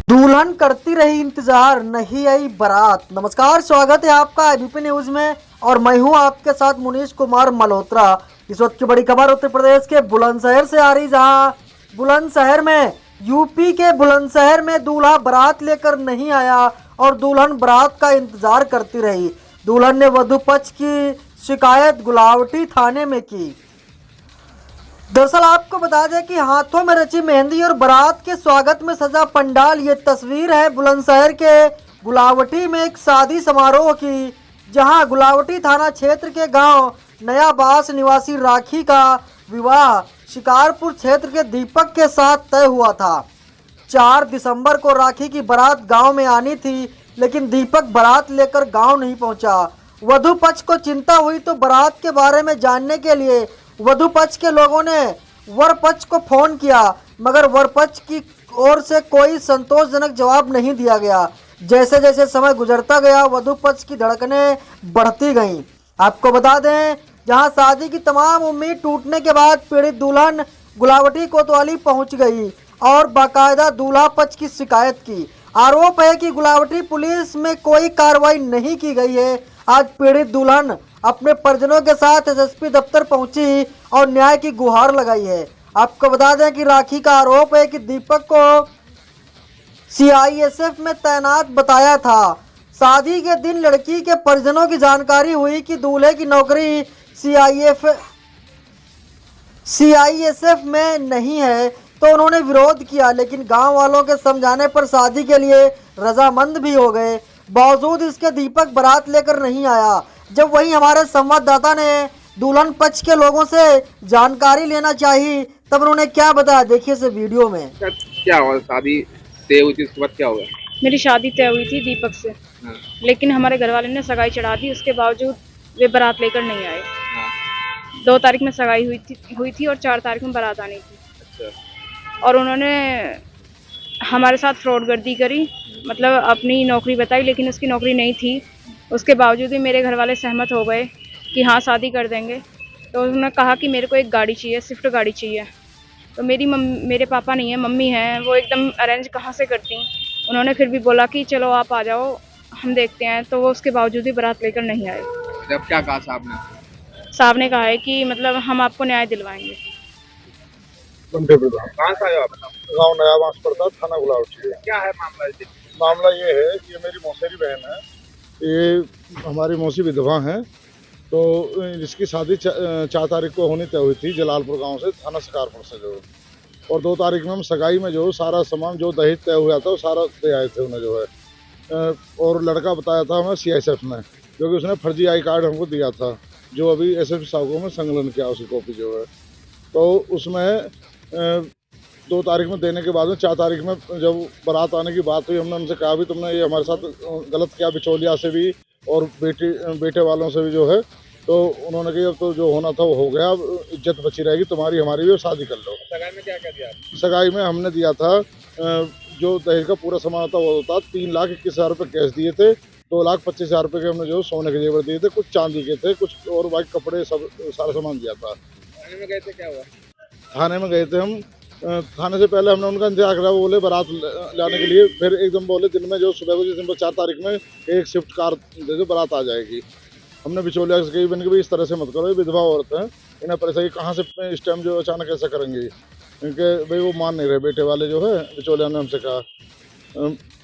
दुल्हन करती रही इंतजार, नहीं आई बारात। नमस्कार, स्वागत है आपका एबीपी न्यूज में और मैं हूं आपके साथ मुनीश कुमार मल्होत्रा। इस वक्त की बड़ी खबर उत्तर प्रदेश के बुलंदशहर से आ रही, जहां बुलंदशहर में यूपी के बुलंदशहर में दूल्हा बारात लेकर नहीं आया और दुल्हन बारात का इंतजार करती रही। दुल्हन ने वधू पक्ष की शिकायत गुलावटी थाने में की। दरअसल आपको बता दें कि हाथों में रची मेहंदी और बारात के स्वागत में सजा पंडाल। ये तस्वीर है बुलंदशहर के गुलावटी में एक शादी समारोह की, जहां गुलावटी थाना क्षेत्र के गांव नया बास निवासी राखी का विवाह शिकारपुर क्षेत्र के दीपक के साथ तय हुआ था। 4 दिसंबर को राखी की बारात गांव में आनी थी, लेकिन दीपक बारात लेकर गांव नहीं पहुंचा। वधू पक्ष को चिंता हुई तो बारात के बारे में जानने के लिए वधू पक्ष के लोगों ने वर पक्ष को फोन किया, मगर वर पक्ष की ओर से कोई संतोषजनक जवाब नहीं दिया गया। जैसे जैसे समय गुजरता गया, वधू पक्ष की धड़कनें बढ़ती गईं। आपको बता दें, जहां शादी की तमाम उम्मीद टूटने के बाद पीड़ित दुल्हन गुलावटी कोतवाली पहुंच गई और बाकायदा दूल्हा पक्ष की शिकायत की। आरोप है कि गुलावटी पुलिस में कोई कार्रवाई नहीं की गई है। आज पीड़ित दुल्हन अपने परिजनों के साथ एसएसपी दफ्तर पहुंची और न्याय की गुहार लगाई है। आपको बता दें कि राखी का आरोप है कि दीपक को सीआईएसएफ में तैनात बताया था। शादी के दिन लड़की के परिजनों की जानकारी हुई कि दूल्हे की नौकरी सीआईएसएफ में नहीं है, तो उन्होंने विरोध किया, लेकिन गांव वालों के समझाने पर शादी के लिए रजामंद भी हो गए। बावजूद इसके दीपक बारात लेकर नहीं आया। जब वहीं हमारे संवाददाता ने दुल्हन पक्ष के लोगों से जानकारी लेना चाहिए, तब उन्होंने क्या बताया, देखिए इस वीडियो में। क्या हुआ? शादी तय हुई थी, उसके बाद क्या हुआ? मेरी शादी तय हुई थी दीपक से। हाँ। लेकिन हमारे घर वाले ने सगाई चढ़ा दी, उसके बावजूद वे बारात लेकर नहीं आए। हाँ। 2 तारीख में सगाई हुई थी और 4 तारीख में बारात आनी थी। अच्छा। और उन्होंने हमारे साथ फ्रॉडगर्दी करी, मतलब अपनी नौकरी बताई, लेकिन उसकी नौकरी नहीं थी। उसके बावजूद भी मेरे घर वाले सहमत हो गए कि हाँ शादी कर देंगे। तो उन्होंने कहा कि मेरे को एक गाड़ी चाहिए, स्विफ्ट गाड़ी चाहिए। तो मेरे पापा नहीं है, मम्मी हैं, वो एकदम अरेंज कहाँ से करती। उन्होंने फिर भी बोला कि चलो आप आ जाओ, हम देखते हैं। तो वो उसके बावजूद भी बारात लेकर नहीं आए। जब क्या कहा साहब ने? साहब ने कहा है कि मतलब हम आपको न्याय दिलवाएंगे। कहाँ से आए हो आप? गाँव नया बांस पड़ता, थाना गुलावटी। क्या है मामला? मामला ये है कि ये मेरी मौसेरी बहन है, ये हमारी मौसी विधवा हैं। तो इसकी शादी 4 तारीख को होनी तय हुई थी जलालपुर गांव से, थाना शिकारपुर से जो। और 2 तारीख में हम सगाई में जो सारा सामान जो दहेज तय हुआ था वो सारा दे आए थे उन्हें जो है। और लड़का बताया था हमें सीआईएसएफ में, जो कि उसने फर्जी आई कार्ड हमको दिया था, जो अभी एसएसपी साहब को में संकलन किया उसकी कॉपी जो है। तो उसमें 2 तारीख में देने के बाद में 4 तारीख में जब बारात आने की बात हुई, हमने उनसे कहा भी तुमने ये हमारे साथ गलत किया, बिचौलिया से भी और बेटे वालों से भी जो है। तो उन्होंने कहा अब तो जो होना था वो हो गया, अब इज्जत बची रहेगी तुम्हारी हमारी भी, और शादी कर लो। सगाई में क्या दिया? सगाई में हमने दिया था जो दहेज का पूरा सामान था वो था 3,21,000 रुपये कैश दिए थे। 2,25,000 रुपये के हमने जो सोने के जेवर दिए थे, कुछ चांदी के थे, कुछ और बाइक कपड़े सब सारा सामान दिया था। थाने में गए थे, क्या हुआ? थाने में गए थे हम। थाने से पहले हमने उनका इंतजार करा, वो बोले बारात लाने के लिए। फिर एकदम बोले दिन में जो सुबह को दिसंबर 4 तारीख में एक स्विफ्ट कार दे दो, बारात आ जाएगी। हमने बिचौलिया से कही बन के भी इस तरह से मत करो, ये विधवा औरत है, इन्हें परेशानी कहाँ से इस टाइम जो अचानक ऐसा करेंगे, क्योंकि भाई वो मान नहीं रहे बेटे वाले जो है। बिचौलिया ने हमसे कहा।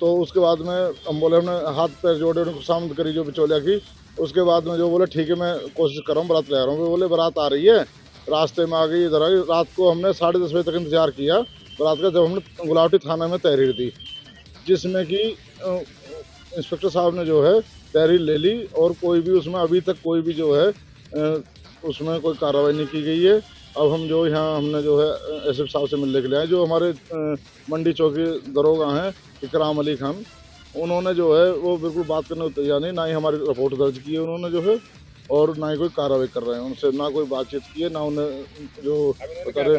तो उसके बाद में हम बोले, हमने हाथ पैर जोड़े, उनको शांत करी जो बिचौलिया की। उसके बाद में जो बोले ठीक है मैं कोशिश कर रहा हूँ, बारात ले आ रहा हूँ। वो बोले बारात आ रही है, रास्ते में आ गई, इधर आई। रात को हमने 10:30 बजे तक इंतजार किया बारात का, जब हमने गुलावटी थाना में तहरीर दी, जिसमें कि इंस्पेक्टर साहब ने जो है तहरीर ले ली, और कोई भी उसमें अभी तक कोई भी जो है उसमें कोई कार्रवाई नहीं की गई है। अब हम जो यहाँ हमने जो है एसएसपी साहब से मिलने के लिए आए, जो हमारे मंडी चौकी दरोगा हैं इकराम अली खान, उन्होंने जो है वो बिल्कुल बात करने को तैयार नहीं, ना ही हमारी रिपोर्ट दर्ज की है उन्होंने जो है, और ना ही कोई कार्रवाई कर रहे हैं। उनसे ना कोई बातचीत की है, ना उन्हें जो बता रहे।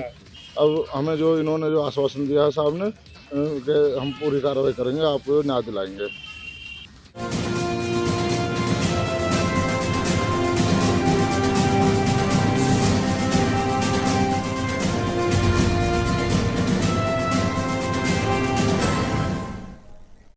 अब हमें जो इन्होंने जो आश्वासन दिया है साहब ने कि हम पूरी कार्रवाई करेंगे, आपको न्याय दिलाएंगे।